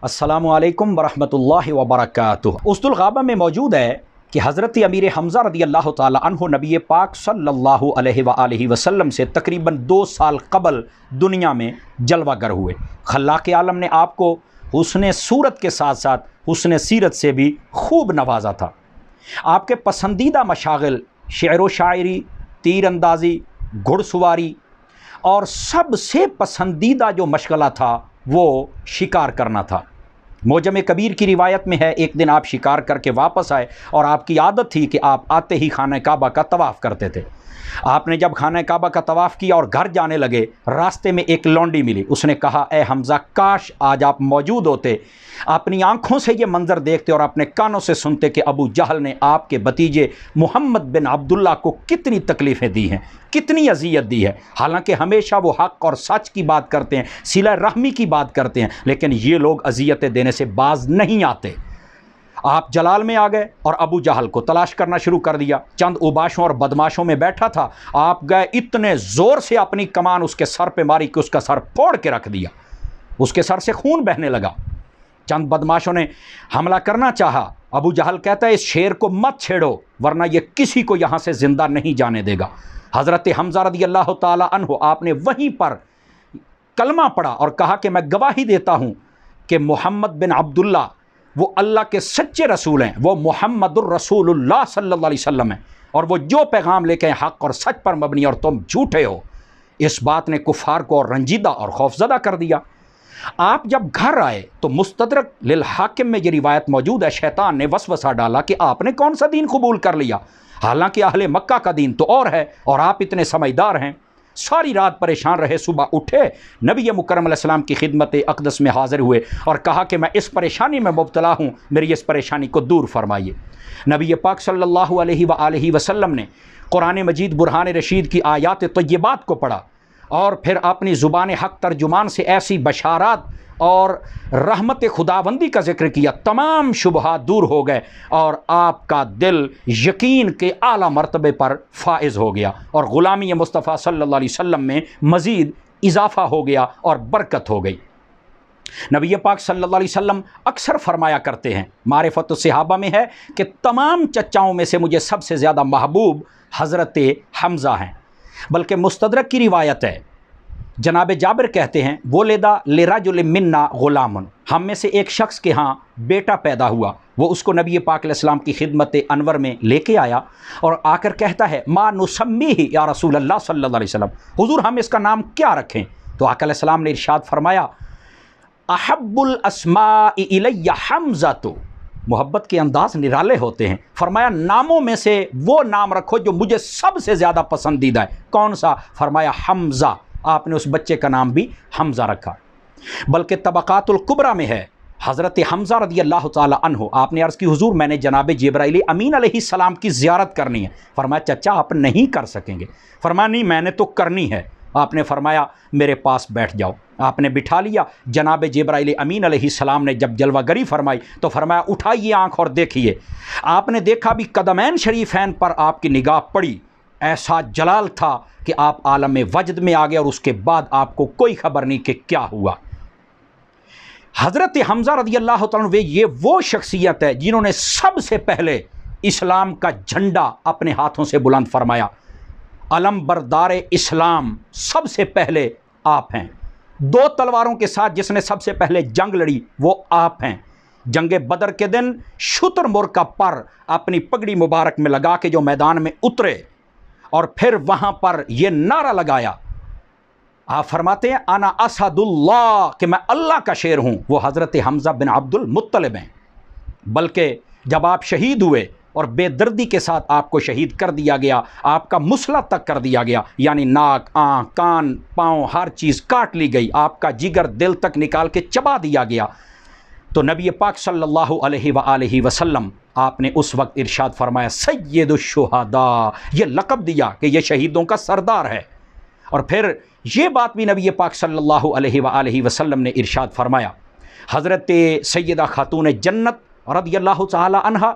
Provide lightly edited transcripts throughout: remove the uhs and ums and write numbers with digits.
अस्सलामु अलैकुम वरहमतुल्लाहि वबरकातुहू। उस्तुल गाबा में मौजूद है कि हज़रत अमीर हमज़ा रदी अल्लाह ताला अन्हु नबी पाक सल्लल्लाहु अलैहि वसल्लम से तकरीबन 2 साल कबल दुनिया में जलवागर हुए। खल्लाक़ आलम ने आपको हुस्न सूरत के साथ साथ हुस्न सीरत से भी खूब नवाजा था। आपके पसंदीदा मशागिल शेर व शायरी, तीर अंदाज़ी, घुड़सवारी और सबसे पसंदीदा जो मशगला था वो शिकार करना था। मोजम कबीर की रिवायत में है, एक दिन आप शिकार करके वापस आए और आपकी आदत थी कि आप आते ही खाना काबा का तवाफ़ करते थे। आपने जब खाना काबा का तवाफ़ किया और घर जाने लगे, रास्ते में एक लौंडी मिली। उसने कहा, ए हमज़ा, काश आज आप मौजूद होते, अपनी आँखों से ये मंज़र देखते और अपने कानों से सुनते कि अबू जहल ने आपके भतीजे मोहम्मद बिन अब्दुल्ला को कितनी तकलीफ़ें दी हैं, कितनी अजियत दी है। हालांकि हमेशा वो हक़ और सच की बात करते हैं, सिला रहमी की बात करते हैं, लेकिन ये लोग अजियतें देने से बाज नहीं आते। आप जलाल में आ गए और अबू जहल को तलाश करना शुरू कर दिया। चंद उबाशों और बदमाशों में बैठा था। आप गए, इतने ज़ोर से अपनी कमान उसके सर पे मारी कि उसका सर फोड़ के रख दिया। उसके सर से खून बहने लगा। चंद बदमाशों ने हमला करना चाहा। अबू जहल कहता है, इस शेर को मत छेड़ो वरना ये किसी को यहाँ से ज़िंदा नहीं जाने देगा। हज़रत हमज़ा रदी अल्लाह ताला अन्हु, आपने वहीं पर कलमा पढ़ा और कहा कि मैं गवाही देता हूँ कि मोहम्मद बिन अब्दुल्ला वो अल्लाह के सच्चे रसूल हैं, वो मुहम्मदुर रसूलुल्लाह सल्लल्लाहु अलैहि वसल्लम हैं, और वो जो पैगाम लेके हक़ और सच पर मबनी और तुम झूठे हो। इस बात ने कुफ़ार को और रंजीदा और खौफज़दा कर दिया। आप जब घर आए तो मुस्तदरक लिल हाकिम में ये रिवायत मौजूद है, शैतान ने वसवसा डाला कि आपने कौन सा दीन कबूल कर लिया, हालांकि अहले मक्का का दीन तो और है और आप इतने समझदार हैं। सारी रात परेशान रहे, सुबह उठे, नबी मुकर्रम अलैहिस्सलाम की खिदमत अक़दस में हाज़िर हुए और कहा कि मैं इस परेशानी में मुब्तला हूँ, मेरी इस परेशानी को दूर फरमाइए। नबी पाक सल्लल्लाहु अलैहि वसल्लम ने कुरान मजीद बुरहान रशीद की आयात तय्यबात को पढ़ा और फिर अपनी ज़ुबान हक़ तर्जुमान से ऐसी बशारात और रहमत खुदाबंदी का ज़िक्र किया। तमाम शुबहात दूर हो गए और आपका दिल यकीन के आला मर्तबे पर फ़ाइज़ हो गया और ग़ुलामी मुस्तफ़ा सल्लल्लाहु अलैहि वसल्लम में मज़ीद इजाफ़ा हो गया और बरकत हो गई। नबी पाक सल्लल्लाहु अलैहि वसल्लम अक्सर फरमाया करते हैं, मारिफत सहाबा में है कि तमाम चचाओं में से मुझे सबसे ज़्यादा महबूब हज़रत हमज़ा हैं। बल्कि मुस्तदरक की रिवायत है, जनाब जाबिर कहते हैं, वोलेदा लिरजुल मिन्ना गुलामुन, हम में से एक शख्स के यहाँ बेटा पैदा हुआ। वो उसको नबी पाक अलैहिस्सलाम की खिदमत अनवर में लेके आया और आकर कहता है, मा नुसम्मीही या रसूल अल्लाह सल्लल्लाहु अलैहि वसल्लम, हुजूर हम इसका नाम क्या रखें? तो आका अलैहिस्सलाम ने इरशाद फरमाया, अहब्बुल अस्माइ इलैया हमज़ातु, मोहब्बत के अंदाज़ निराले होते हैं। फरमाया, नामों में से वो नाम रखो जो मुझे सबसे ज़्यादा पसंदीदा है। कौन सा? फरमाया, हमज़ा। आपने उस बच्चे का नाम भी हमज़ा रखा। बल्कि तबक़ातुल कुबरा में है, हज़रत हमज़ा रदी अल्लाह ताला अन्हु, आपने अर्ज़ की, हुजूर मैंने जनाब जिब्राइल अमीन अलैहिस्सलाम की ज़ियारत करनी है। फरमाया, चचा आप नहीं कर सकेंगे। फरमाया, नहीं मैंने तो करनी है। आपने फरमाया, मेरे पास बैठ जाओ। आपने बिठा लिया। जनाब जिब्राइल अमीन अलैहिस्सलाम ने जब जलवागरी फरमाई तो फरमाया, उठाइए आँख और देखिए। आपने देखा भी कदमैन शरीफैन पर आपकी निगाह पड़ी, ऐसा जलाल था कि आप आलम वजद में आ गए और उसके बाद आपको कोई खबर नहीं कि क्या हुआ। हज़रत हमज़ा रज़ी अल्लाह तआला अन्हु, ये वो शख्सियत है जिन्होंने सबसे पहले इस्लाम का झंडा अपने हाथों से बुलंद फरमाया। अलम बरदार इस्लाम सबसे पहले आप हैं। 2 तलवारों के साथ जिसने सबसे पहले जंग लड़ी वो आप हैं। जंग बदर के दिन शुतुरमुर्ग का पर अपनी पगड़ी मुबारक में लगा के जो मैदान में उतरे और फिर वहाँ पर ये नारा लगाया, आप फरमाते हैं, आना असदुल्लाह, कि मैं अल्लाह का शेर हूँ। वो हज़रत हमज़ा बिन अब्दुल मुत्तलिब हैं। बल्कि जब आप शहीद हुए और बेदर्दी के साथ आपको शहीद कर दिया गया, आपका मुसला तक कर दिया गया, यानी नाक, आँख, कान, पाँव, हर चीज़ काट ली गई, आपका जिगर दिल तक निकाल के चबा दिया गया, तो नबी पाक सल्लल्लाहु अलैहि वसल्लम आपने उस वक्त इरशाद फरमाया, सय्यदुश शुहदा, ये लक़ब दिया कि ये शहीदों का सरदार है। और फिर ये बात भी नबी पाक सल्लल्लाहु अलैहि वसल्लम ने इरशाद फरमाया। हज़रत सैयदा खातून जन्नत रज़ी अल्लाह ताला अन्हा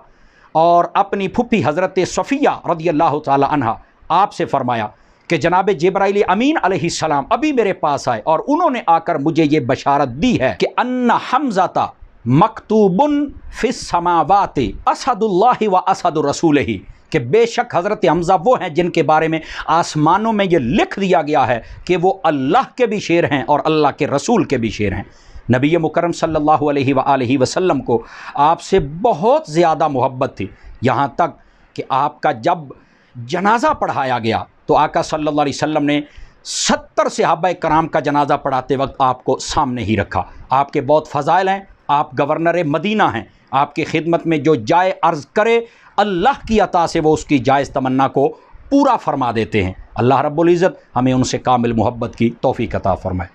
और अपनी फुफी हज़रत सफ़िया रज़ी अल्लाह ताला अन्हा आपसे फरमाया کہ جناب جبرائیل امین علیہ السلام ابھی میرے پاس آئے اور انہوں نے آ کر مجھے یہ بشارت دی ہے کہ ان حمزہ مکتوب فی السماوات اسد اللہ و اسد رسولہ، کہ بے شک حضرت حمزہ وہ ہیں جن کے بارے میں آسمانوں میں یہ لکھ دیا گیا ہے کہ وہ اللہ کے بھی شیر ہیں اور اللہ کے رسول کے بھی شیر ہیں۔ نبی مکرم صلی اللہ علیہ وآلہ وسلم کو آپ سے بہت زیادہ محبت تھی، یہاں تک کہ آپ کا جب جنازہ پڑھایا گیا تو آقا صلی اللہ علیہ وسلم نے 70 صحابہ کرام کا جنازہ پڑھاتے وقت آپ کو سامنے ہی رکھا۔ آپ کے بہت فضائل ہیں، آپ گورنر مدینہ ہیں، آپ کی خدمت میں جو جائے عرض کرے اللہ کی عطا سے وہ اس کی جائز تمنا کو پورا فرما دیتے ہیں۔ اللہ رب العزت ہمیں ان سے کامل محبت کی توفیق عطا فرمائے۔